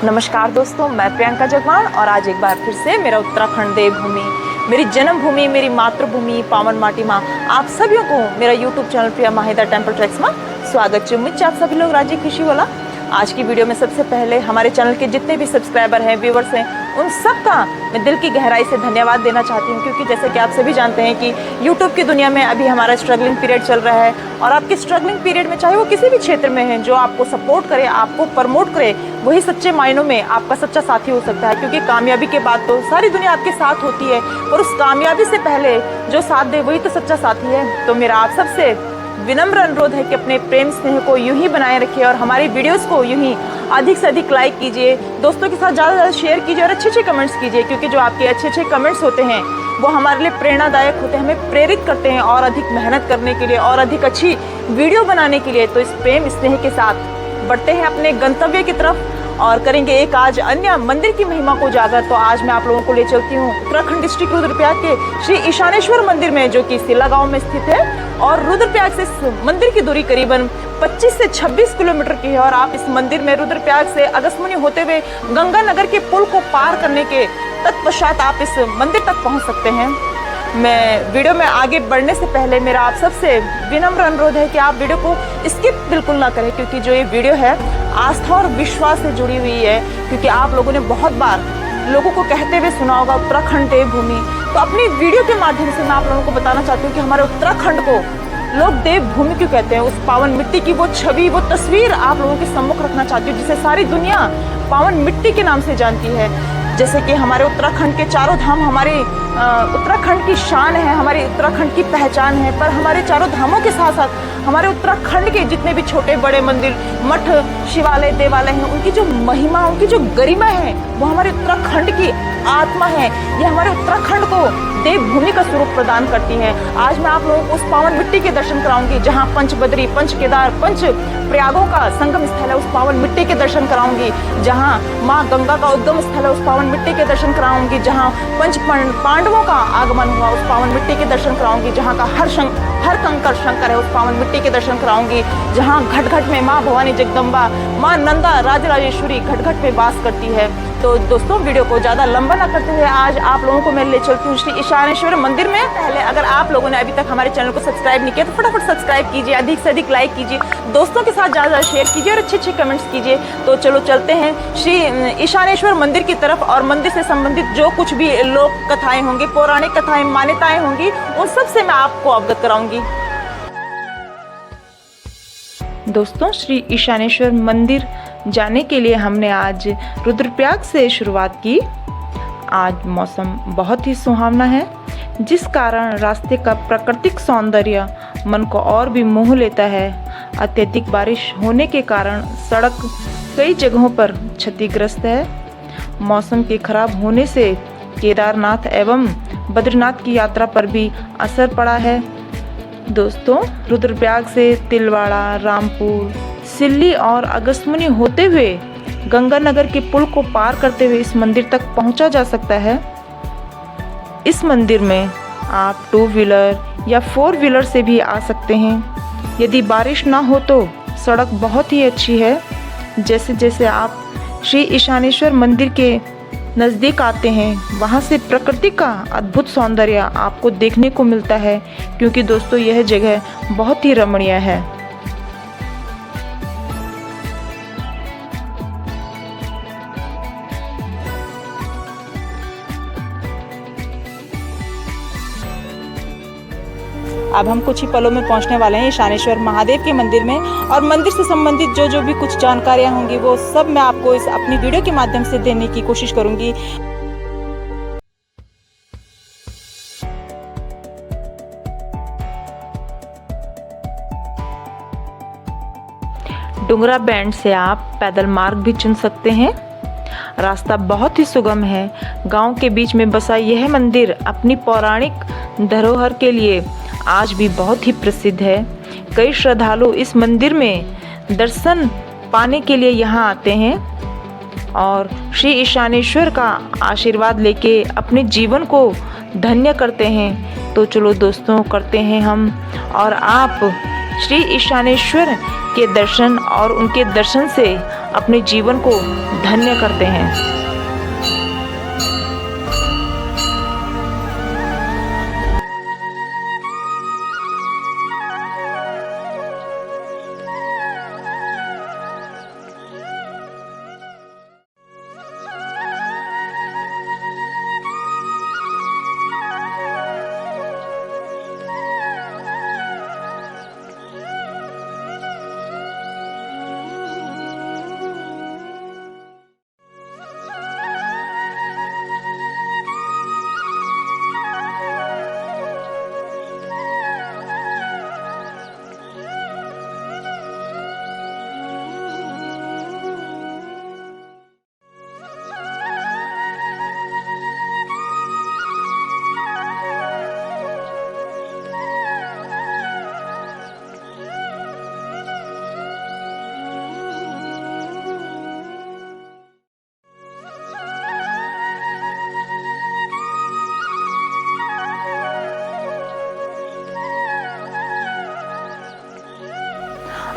नमस्कार दोस्तों, मैं प्रियंका जगवान और आज एक बार फिर से मेरा उत्तराखंड देवभूमि, मेरी जन्मभूमि, मेरी मातृभूमि पावन माटी माँ आप सभी को मेरा यूट्यूब चैनल प्रिया माहिदा टेम्पल ट्रैक्स में स्वागत है। उम्मीद आप सभी लोग राजी खुशी वाला। आज की वीडियो में सबसे पहले हमारे चैनल के जितने भी सब्सक्राइबर हैं, व्यूवर्स हैं, उन सब का मैं दिल की गहराई से धन्यवाद देना चाहती हूँ, क्योंकि जैसे कि आप सभी जानते हैं कि यूट्यूब की दुनिया में अभी हमारा स्ट्रगलिंग पीरियड चल रहा है और आपके स्ट्रगलिंग पीरियड में चाहे वो किसी भी क्षेत्र में है, जो आपको सपोर्ट करे, आपको प्रमोट करे, वही सच्चे मायनों में आपका सच्चा साथी हो सकता है। क्योंकि कामयाबी के बाद तो सारी दुनिया आपके साथ होती है और उस कामयाबी से पहले जो साथ दे वही तो सच्चा साथी है। तो मेरा आप सबसे विनम्र अनुरोध है कि अपने प्रेम स्नेह को यूं ही बनाए रखिए और हमारी वीडियोस को यूं ही अधिक से अधिक लाइक कीजिए, दोस्तों के साथ ज़्यादा से ज़्यादा शेयर कीजिए और अच्छे कमेंट्स कीजिए, क्योंकि जो आपके अच्छे कमेंट्स होते हैं वो हमारे लिए प्रेरणादायक होते हैं, हमें प्रेरित करते हैं और अधिक मेहनत करने के लिए और अधिक अच्छी वीडियो बनाने के लिए। तो इस प्रेम स्नेह के साथ बढ़ते हैं अपने गंतव्य की तरफ और करेंगे एक आज अन्य मंदिर की महिमा को उजागर। तो आज मैं आप लोगों को ले चलती हूँ उत्तराखंड डिस्ट्रिक्ट रुद्रप्रयाग के श्री ईशानेश्वर मंदिर में, जो कि सिला गांव में स्थित है और रुद्रप्रयाग से इस मंदिर की दूरी करीबन 25 से 26 किलोमीटर की है। और आप इस मंदिर में रुद्रप्रयाग से अगस्त्यमुनि होते हुए गंगानगर के पुल को पार करने के तत्पश्चात आप इस मंदिर तक पहुँच सकते हैं। मैं वीडियो में आगे बढ़ने से पहले मेरा आप सबसे विनम्र अनुरोध है कि आप वीडियो को स्किप बिल्कुल ना करें, क्योंकि जो ये वीडियो है आस्था और विश्वास से जुड़ी हुई है। क्योंकि आप लोगों ने बहुत बार लोगों को कहते हुए सुना होगा उत्तराखंड देवभूमि, तो अपनी वीडियो के माध्यम से मैं आप लोगों को बताना चाहती हूँ कि हमारे उत्तराखंड को लोग देवभूमि क्यों कहते हैं। उस पावन मिट्टी की वो छवि, वो तस्वीर आप लोगों के सम्मुख रखना चाहती हूँ, जिसे सारी दुनिया पावन मिट्टी के नाम से जानती है। जैसे कि हमारे उत्तराखंड के चारों धाम हमारे उत्तराखंड की शान है, हमारे उत्तराखंड की पहचान है। पर हमारे चारों धामों के साथ साथ हमारे उत्तराखंड के जितने भी छोटे बड़े मंदिर, मठ, शिवालय, देवालय हैं, उनकी जो महिमा, उनकी जो गरिमा है, वो हमारे उत्तराखंड की आत्मा है। ये हमारे उत्तराखंड को देवभूमि का स्वरूप प्रदान करती है। आज मैं आप लोगों को उस पावन मिट्टी के दर्शन कराऊंगी, जहाँ पंच बद्री, पंच केदार, पंच प्रयागों का संगम स्थल है, उस पावन मिट्टी के दर्शन कराऊंगी। जहाँ माँ गंगा का उद्गम स्थल है, उस पावन मिट्टी के दर्शन कराऊंगी। जहाँ पंच पांडवों का आगमन हुआ, उस पावन मिट्टी के दर्शन कराऊंगी। जहाँ का हर कंकर शंकर है, उस पावन मिट्टी के दर्शन कराऊंगी। जहाँ घट घट में माँ भवानी जगदम्बा, माँ नंदा राजराजेश्वरी घट घट में वास करती है। तो दोस्तों, वीडियो को ज़्यादा लंबा ना करते हुए आज आप लोगों को मैं ले चलती हूँ श्री ईशानेश्वर मंदिर में। पहले अगर आप लोगों ने अभी तक हमारे चैनल को सब्सक्राइब नहीं किया तो फटाफट सब्सक्राइब कीजिए, अधिक से अधिक लाइक कीजिए, दोस्तों के साथ ज़्यादा शेयर कीजिए और अच्छे कमेंट्स कीजिए। तो चलो चलते हैं श्री ईशानेश्वर मंदिर की तरफ और मंदिर से संबंधित जो कुछ भी लोक कथाएँ होंगी, पौराणिक कथाएँ, मान्यताएँ होंगी, उन सब से मैं आपको अवगत कराऊंगी। दोस्तों, श्री ईशानेश्वर मंदिर जाने के लिए हमने आज रुद्रप्रयाग से शुरुआत की। आज मौसम बहुत ही सुहावना है, जिस कारण रास्ते का प्राकृतिक सौंदर्य मन को और भी मोह लेता है। अत्यधिक बारिश होने के कारण सड़क कई जगहों पर क्षतिग्रस्त है। मौसम के खराब होने से केदारनाथ एवं बद्रीनाथ की यात्रा पर भी असर पड़ा है। दोस्तों, रुद्रप्रयाग से तिलवाड़ा, रामपुर, सिल्ली और अगस्त्यमुनि होते हुए गंगानगर के पुल को पार करते हुए इस मंदिर तक पहुंचा जा सकता है। इस मंदिर में आप 2 व्हीलर या 4 व्हीलर से भी आ सकते हैं। यदि बारिश ना हो तो सड़क बहुत ही अच्छी है। जैसे जैसे आप श्री ईशानेश्वर मंदिर के नज़दीक आते हैं, वहाँ से प्रकृति का अद्भुत सौंदर्य आपको देखने को मिलता है, क्योंकि दोस्तों यह जगह बहुत ही रमणीय है। अब हम कुछ ही पलों में पहुंचने वाले हैं ईशानेश्वर महादेव के मंदिर में और मंदिर से संबंधित जो भी कुछ जानकारियां होंगी वो सब मैं आपको इस अपनी वीडियो के माध्यम से देने की कोशिश करूंगी। डुंगरा बैंड से आप पैदल मार्ग भी चुन सकते हैं। रास्ता बहुत ही सुगम है। गांव के बीच में बसा यह मंदिर अपनी पौराणिक धरोहर के लिए आज भी बहुत ही प्रसिद्ध है। कई श्रद्धालु इस मंदिर में दर्शन पाने के लिए यहाँ आते हैं और श्री ईशानेश्वर का आशीर्वाद लेके अपने जीवन को धन्य करते हैं। तो चलो दोस्तों, करते हैं हम और आप श्री ईशानेश्वर के दर्शन और उनके दर्शन से अपने जीवन को धन्य करते हैं।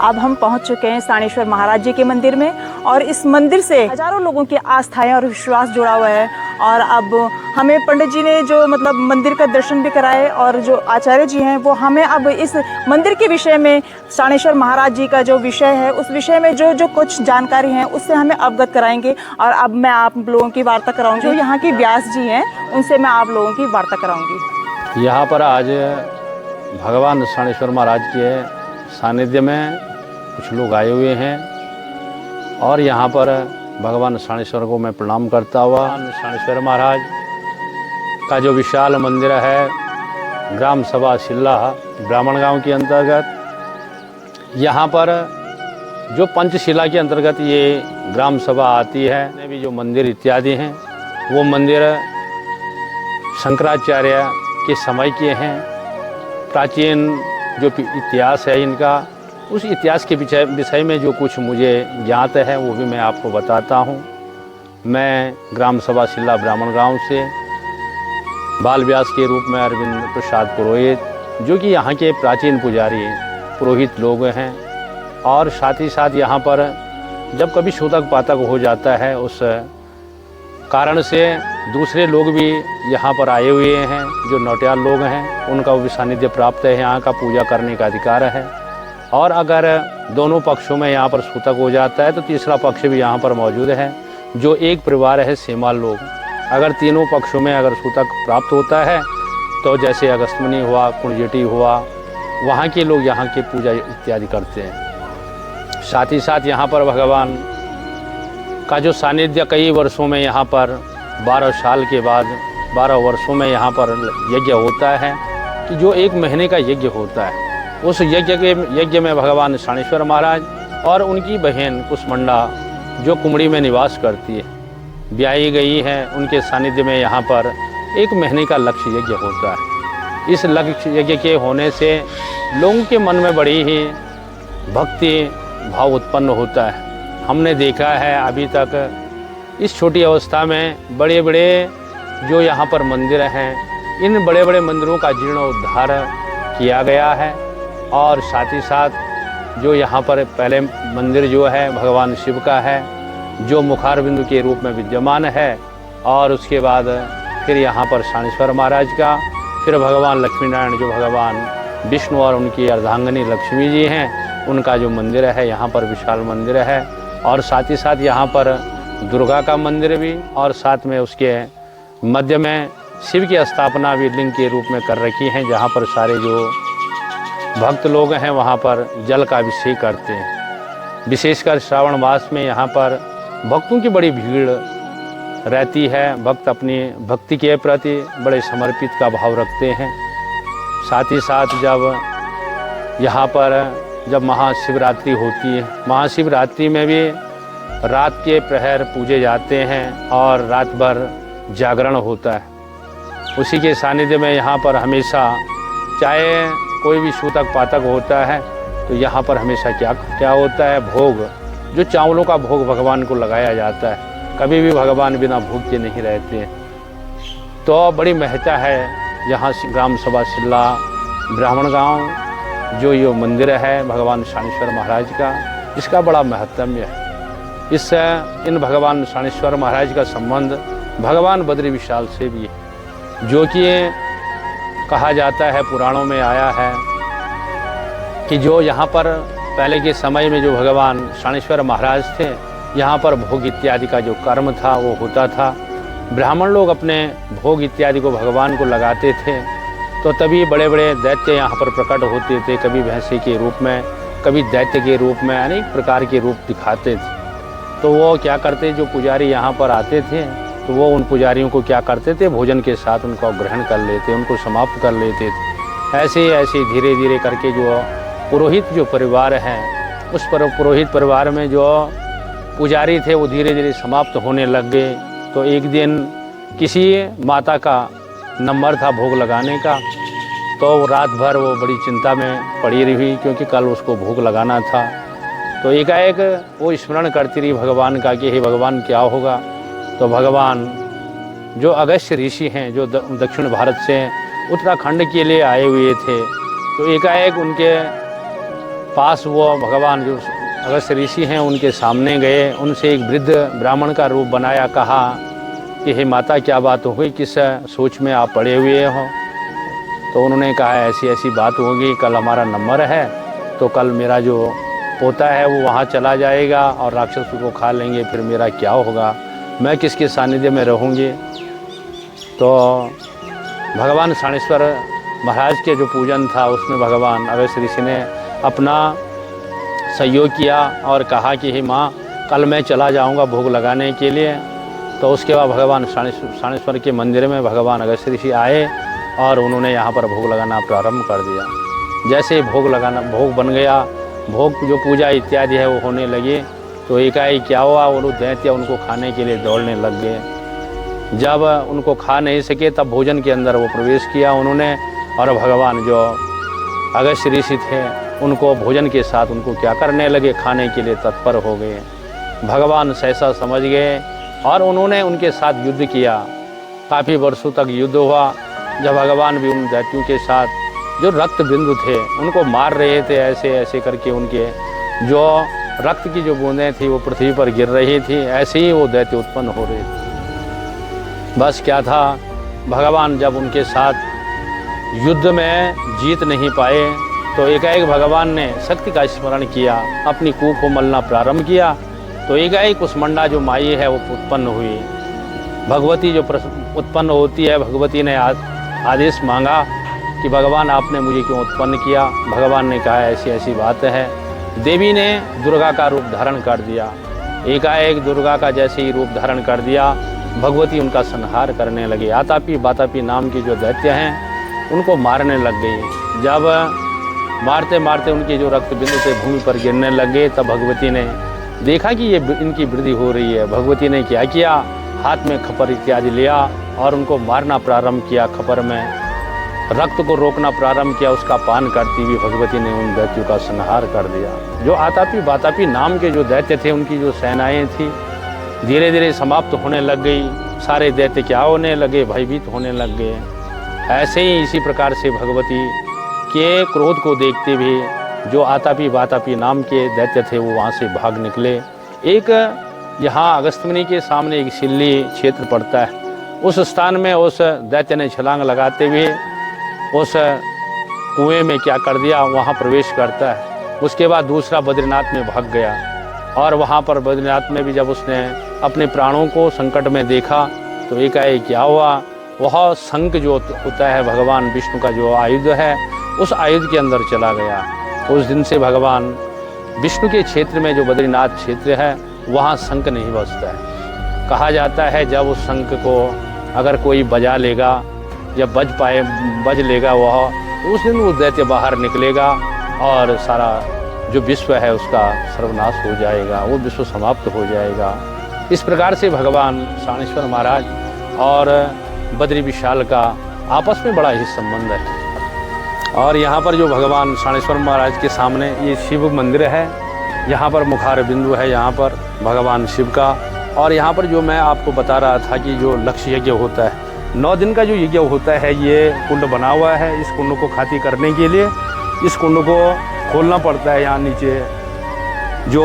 अब हम पहुंच चुके हैं साणेश्वर महाराज जी के मंदिर में और इस मंदिर से हजारों लोगों की आस्थाएं और विश्वास जुड़ा हुआ है। और अब हमें पंडित जी ने जो मतलब मंदिर का दर्शन भी कराए और जो आचार्य जी हैं वो हमें अब इस मंदिर के विषय में, साणेश्वर महाराज जी का जो विषय है उस विषय में जो कुछ जानकारी है उससे हमें अवगत कराएंगे। और अब मैं आप लोगों की वार्ता कराऊंगी, जो यहाँ की व्यास जी हैं उनसे मैं आप लोगों की वार्ता कराऊंगी। यहाँ पर आज भगवान साणेश्वर महाराज के सानिध्य में कुछ लोग आए हुए हैं और यहाँ पर भगवान साणेश्वर को मैं प्रणाम करता हुआ, साणेश्वर महाराज का जो विशाल मंदिर है ग्राम सभा सिल्ला ब्राह्मण गांव के अंतर्गत, यहाँ पर जो पंचशिला के अंतर्गत ये ग्राम सभा आती है, भी जो मंदिर इत्यादि हैं वो मंदिर शंकराचार्य के समय के हैं। प्राचीन जो इतिहास है इनका, उस इतिहास के विषय में जो कुछ मुझे ज्ञात है वो भी मैं आपको बताता हूँ। मैं ग्राम सभा सिल्ला ब्राह्मण गांव से बाल व्यास के रूप में अरविंद प्रसाद पुरोहित, जो कि यहाँ के प्राचीन पुजारी पुरोहित लोग हैं, और साथ ही साथ यहाँ पर जब कभी सूतक पातक हो जाता है उस कारण से दूसरे लोग भी यहाँ पर आए हुए हैं, जो नौटियाल लोग हैं उनका भी सानिध्य प्राप्त है, यहाँ का पूजा करने का अधिकार है। और अगर दोनों पक्षों में यहाँ पर सूतक हो जाता है तो तीसरा पक्ष भी यहाँ पर मौजूद है, जो एक परिवार है सेमाल लोग। अगर तीनों पक्षों में अगर सूतक प्राप्त होता है तो जैसे अगस्तमुनि हुआ, कुंडजेटी हुआ, वहाँ के लोग यहाँ की पूजा इत्यादि करते हैं। साथ ही साथ यहाँ पर भगवान का जो सानिध्य कई वर्षों में यहाँ पर 12 साल के बाद 12 वर्षों में यहाँ पर यज्ञ होता है, कि जो 1 महीने का यज्ञ होता है। उस यज्ञ में भगवान साणेश्वर महाराज और उनकी बहन कुसमंडा जो कुमड़ी में निवास करती है, ब्याही गई है, उनके सानिध्य में यहाँ पर 1 महीने का लक्ष्य यज्ञ होता है। इस लक्ष्य यज्ञ के होने से लोगों के मन में बड़ी ही भक्ति भाव उत्पन्न होता है। हमने देखा है अभी तक इस छोटी अवस्था में बड़े बड़े जो यहाँ पर मंदिर हैं, इन बड़े बड़े मंदिरों का जीर्णोद्धार किया गया है। और साथ ही साथ जो यहाँ पर पहले मंदिर जो है भगवान शिव का है, जो मुखार बिंदु के रूप में विद्यमान है, और उसके बाद फिर यहाँ पर साणेश्वर महाराज का, फिर भगवान लक्ष्मी नारायण जो भगवान विष्णु और उनकी अर्धांगिनी लक्ष्मी जी हैं, उनका जो मंदिर है यहाँ पर विशाल मंदिर है। और साथ ही साथ यहाँ पर दुर्गा का मंदिर भी, और साथ में उसके मध्य में शिव की स्थापना भी लिंग के रूप में कर रखी है, जहाँ पर सारे जो भक्त लोग हैं वहाँ पर जल का अभिषेक करते हैं। विशेषकर श्रावण मास में यहाँ पर भक्तों की बड़ी भीड़ रहती है। भक्त अपनी भक्ति के प्रति बड़े समर्पित का भाव रखते हैं। साथ ही साथ यहाँ पर जब महाशिवरात्रि होती है, महाशिवरात्रि में भी रात के प्रहर पूजे जाते हैं और रात भर जागरण होता है। उसी के सानिध्य में यहाँ पर हमेशा, चाहे कोई भी सूतक पातक होता है तो यहाँ पर हमेशा क्या होता है, भोग, जो चावलों का भोग भगवान को लगाया जाता है। कभी भी भगवान बिना भूख के नहीं रहते हैं। तो बड़ी महत्ता है यहाँ ग्राम सभा सिल्ला ब्राह्मण गांव जो ये मंदिर है भगवान शानेश्वर महाराज का, इसका बड़ा महत्व है। इन भगवान शानेश्वर महाराज का संबंध भगवान बद्री विशाल से भी है, जो कि कहा जाता है, पुराणों में आया है कि जो यहाँ पर पहले के समय में जो भगवान शानेश्वर महाराज थे, यहाँ पर भोग इत्यादि का जो कर्म था वो होता था। ब्राह्मण लोग अपने भोग इत्यादि को भगवान को लगाते थे, तो तभी बड़े बड़े दैत्य यहाँ पर प्रकट होते थे, कभी भैंसे के रूप में, कभी दैत्य के रूप में, अनेक प्रकार के रूप दिखाते थे। तो वो क्या करते, जो पुजारी यहाँ पर आते थे तो वो उन पुजारियों को क्या करते थे, भोजन के साथ उनको ग्रहण कर लेते, उनको समाप्त कर लेते थे। ऐसे ऐसे धीरे धीरे करके जो पुरोहित जो परिवार है, उस पुरोहित परिवार में जो पुजारी थे वो धीरे धीरे समाप्त होने लग गए। तो एक दिन किसी माता का नंबर था भोग लगाने का, तो रात भर वो बड़ी चिंता में पड़ी रही, क्योंकि कल उसको भोग लगाना था। तो एकाएक वो स्मरण करती रही भगवान का कि हे भगवान क्या होगा। तो भगवान जो अगस्त्य ऋषि हैं, जो दक्षिण भारत से उत्तराखंड के लिए आए हुए थे, तो एकाएक उनके पास वो भगवान जो अगस्त्य ऋषि हैं उनके सामने गए, उनसे एक वृद्ध ब्राह्मण का रूप बनाया, कहा कि हे माता क्या बात हो गई, किस सोच में आप पड़े हुए हो। तो उन्होंने कहा ऐसी ऐसी बात होगी, कल हमारा नंबर है, तो कल मेरा जो पोता है वो वहाँ चला जाएगा और राक्षस को खा लेंगे, फिर मेरा क्या होगा, मैं किसके सानिध्य में रहूँगी। तो भगवान शानेश्वर महाराज के जो पूजन था उसमें भगवान अगस्त्य ऋषि ने अपना सहयोग किया और कहा कि हे माँ, कल मैं चला जाऊँगा भोग लगाने के लिए। तो उसके बाद भगवान शानेश्वर के मंदिर में भगवान अगस्त्य ऋषि आए और उन्होंने यहाँ पर भोग लगाना प्रारंभ कर दिया। जैसे भोग बन गया, भोग जो पूजा इत्यादि है वो होने लगे, तो एकाएक क्या हुआ, वो लोग दैत्य उनको खाने के लिए दौड़ने लग गए। जब उनको खा नहीं सके तब भोजन के अंदर वो प्रवेश किया उन्होंने, और भगवान जो अगस्त्य ऋषि थे उनको भोजन के साथ उनको क्या करने लगे, खाने के लिए तत्पर हो गए। भगवान सहसा समझ गए और उन्होंने उनके साथ युद्ध किया। काफ़ी वर्षों तक युद्ध हुआ, जब भगवान भी उन दैत्यों के साथ जो रक्त बिंदु थे उनको मार रहे थे, ऐसे ऐसे करके उनके जो रक्त की जो बूंदें थी वो पृथ्वी पर गिर रही थी, ऐसे ही वो दैत्य उत्पन्न हो रहे थे। बस क्या था, भगवान जब उनके साथ युद्ध में जीत नहीं पाए तो एकाएक भगवान ने शक्ति का स्मरण किया, अपनी कूख को मलना प्रारंभ किया। तो एकाएक कुष्मांडा जो माई है वो उत्पन्न हुई। भगवती जो उत्पन्न होती है, भगवती ने आदेश मांगा कि भगवान आपने मुझे क्यों उत्पन्न किया। भगवान ने कहा ऐसी ऐसी बात है। देवी ने दुर्गा का रूप धारण कर दिया। एकाएक दुर्गा का जैसे ही रूप धारण कर दिया, भगवती उनका संहार करने लगे। आतापी बातापी नाम की जो दैत्य हैं उनको मारने लग गई। जब मारते मारते उनके जो रक्त बिंदु थे भूमि पर गिरने लग गए, तब भगवती ने देखा कि ये इनकी वृद्धि हो रही है। भगवती ने क्या किया, हाथ में खपर इत्यादि लिया और उनको मारना प्रारंभ किया। खपर में रक्त को रोकना प्रारंभ किया, उसका पान करती हुई भगवती ने उन दैत्यों का संहार कर दिया। जो आतापी बातापी नाम के जो दैत्य थे, उनकी जो सेनाएं थी धीरे धीरे समाप्त होने लग गई। सारे दैत्य क्या होने लगे, भयभीत होने लग गए। ऐसे ही इसी प्रकार से भगवती के क्रोध को देखते हुए जो आतापी बातापी नाम के दैत्य थे वो वहाँ से भाग निकले। एक यहाँ अगस्त्यमुनि के सामने एक सिल्ली क्षेत्र पड़ता है, उस स्थान में उस दैत्य ने छलांग लगाते हुए उस कुएं में क्या कर दिया, वहाँ प्रवेश करता है। उसके बाद दूसरा बद्रीनाथ में भाग गया और वहाँ पर बद्रीनाथ में भी जब उसने अपने प्राणों को संकट में देखा तो एकाएक क्या हुआ, वह शंख जो होता है भगवान विष्णु का जो आयुध है, उस आयुध के अंदर चला गया। उस दिन से भगवान विष्णु के क्षेत्र में जो बद्रीनाथ क्षेत्र है वहाँ शंख नहीं बजता है। कहा जाता है जब उस शंख को अगर कोई बजा लेगा, जब बज लेगा वह, तो उस दिन वो दैत्य बाहर निकलेगा और सारा जो विश्व है उसका सर्वनाश हो जाएगा, वो विश्व समाप्त हो जाएगा। इस प्रकार से भगवान शानेश्वर महाराज और बद्री विशाल का आपस में बड़ा ही संबंध है। और यहाँ पर जो भगवान शानेश्वर महाराज के सामने ये शिव मंदिर है, यहाँ पर मुखार बिंदु है यहाँ पर भगवान शिव का। और यहाँ पर जो मैं आपको बता रहा था कि जो लक्ष्य यज्ञ होता है, 9 दिन का जो यज्ञ होता है, ये कुंड बना हुआ है। इस कुंड को खाती करने के लिए इस कुंड को खोलना पड़ता है। यहाँ नीचे जो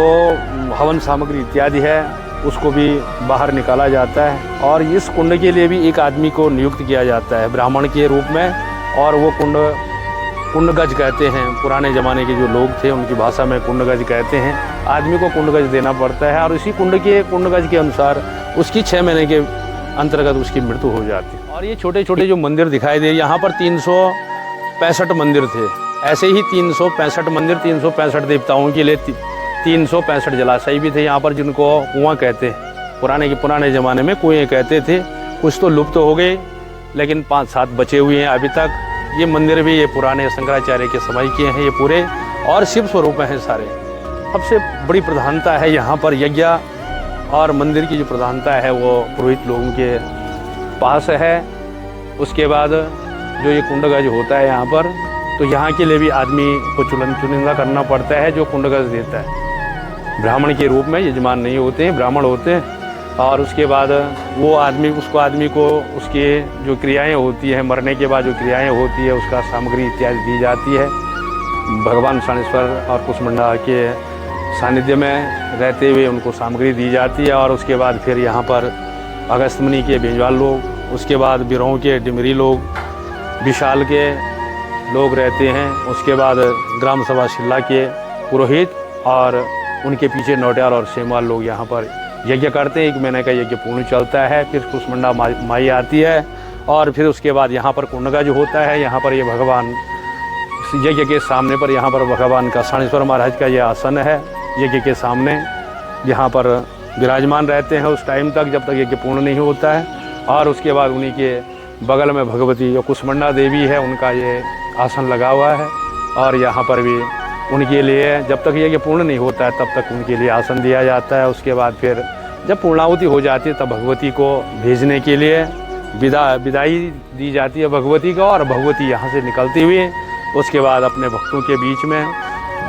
हवन सामग्री इत्यादि है उसको भी बाहर निकाला जाता है और इस कुंड के लिए भी एक आदमी को नियुक्त किया जाता है ब्राह्मण के रूप में। और वो कुंडगज कहते हैं, पुराने ज़माने के जो लोग थे उनकी भाषा में कुंडगज कहते हैं। आदमी को कुंडगज देना पड़ता है और इसी कुंडगज के अनुसार उसकी 6 महीने के अंतर्गत उसकी मृत्यु हो जाती है। और ये छोटे छोटे जो मंदिर दिखाई दे, यहाँ पर 365 मंदिर थे। ऐसे ही 365 मंदिर, 365 देवताओं के लिए 365 जलाशय भी थे यहाँ पर, जिनको कुआं कहते हैं। पुराने ज़माने में कुएँ कहते थे। कुछ तो लुप्त हो गए लेकिन 5-7 बचे हुए हैं अभी तक। ये मंदिर भी ये पुराने शंकराचार्य के समय के हैं ये पूरे, और शिव स्वरूप हैं सारे। सबसे बड़ी प्रधानता है यहाँ पर यज्ञ, और मंदिर की जो प्रधानता है वो पुरोहित लोगों के पास है। उसके बाद जो ये कुंडगज होता है यहाँ पर, तो यहाँ के लिए भी आदमी को चुनिंदा करना पड़ता है जो कुंडगज देता है। ब्राह्मण के रूप में यजमान नहीं होते हैं, ब्राह्मण होते हैं। और उसके बाद वो आदमी को उसके जो क्रियाएं होती हैं, मरने के बाद जो क्रियाएं होती है उसका सामग्री इत्यादि दी जाती है। भगवान शानेश्वर और कुसमुंडा के सानिध्य में रहते हुए उनको सामग्री दी जाती है। और उसके बाद फिर यहाँ पर अगस्त्यमुनि के बेंजवाल लोग, उसके बाद बिरों के डिमरी लोग, विशाल के लोग रहते हैं। उसके बाद ग्राम सभा शिल्ला के पुरोहित और उनके पीछे नौटियाल और सेमवाल लोग यहाँ पर यज्ञ करते हैं। 1 महीने का यज्ञ पूर्ण चलता है। फिर कुसमुंडा माई आती है और फिर उसके बाद यहाँ पर कुंडगज होता है। यहाँ पर ये भगवान यज्ञ के सामने पर यहाँ पर भगवान का शानेश्वर महाराज का ये आसन है यज्ञ के सामने, यहाँ पर विराजमान रहते हैं उस टाइम तक जब तक यज्ञ पूर्ण नहीं होता है। और उसके बाद उन्हीं के बगल में भगवती जो कुसमुंडा देवी है उनका ये आसन लगा हुआ है। और यहाँ पर भी उनके लिए जब तक यज्ञ पूर्ण नहीं होता है तब तक उनके लिए आसन दिया जाता है। उसके बाद फिर जब पूर्णाहुति हो जाती है तब भगवती को भेजने के लिए विदाई दी जाती है भगवती का। और भगवती यहाँ से निकलती हुई उसके बाद अपने भक्तों के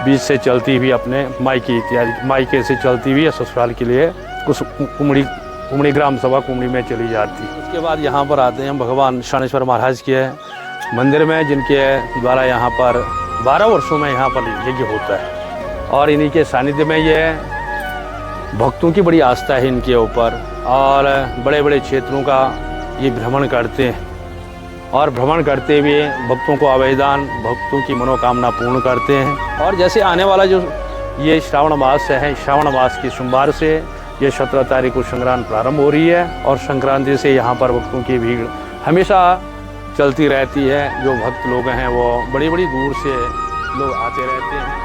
बीच से चलती हुई अपने मायके से चलती हुई ससुराल के लिए कुमड़ी ग्राम सभा कुमड़ी में चली जाती है। उसके बाद यहाँ पर आते हैं भगवान शानेश्वर महाराज के मंदिर में, जिनके द्वारा यहाँ पर 12 वर्षों में यहाँ पर यज्ञ होता है। और इन्हीं के सानिध्य में ये भक्तों की बड़ी आस्था है इनके ऊपर, और बड़े बड़े क्षेत्रों का ये भ्रमण करते हैं। और भ्रमण करते हुए भक्तों को अभयदान, भक्तों की मनोकामना पूर्ण करते हैं। और जैसे आने वाला जो ये श्रावण मास है, श्रावण मास की सोमवार से ये 17 तारीख को संक्रांति प्रारंभ हो रही है। और संक्रांति से यहाँ पर भक्तों की भीड़ हमेशा चलती रहती है। जो भक्त लोग हैं वो बड़ी बड़ी दूर से लोग आते रहते हैं।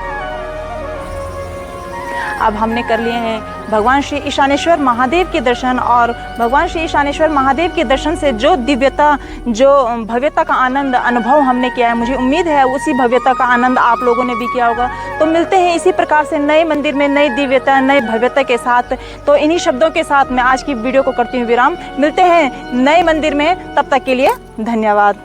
अब हमने कर लिए हैं भगवान श्री ईशानेश्वर महादेव के दर्शन, और भगवान श्री ईशानेश्वर महादेव के दर्शन से जो दिव्यता, जो भव्यता का आनंद अनुभव हमने किया है, मुझे उम्मीद है उसी भव्यता का आनंद आप लोगों ने भी किया होगा। तो मिलते हैं इसी प्रकार से नए मंदिर में नई दिव्यता, नई भव्यता के साथ। तो इन्हीं शब्दों के साथ मैं आज की वीडियो को करती हूँ विराम। मिलते हैं नए मंदिर में, तब तक के लिए धन्यवाद।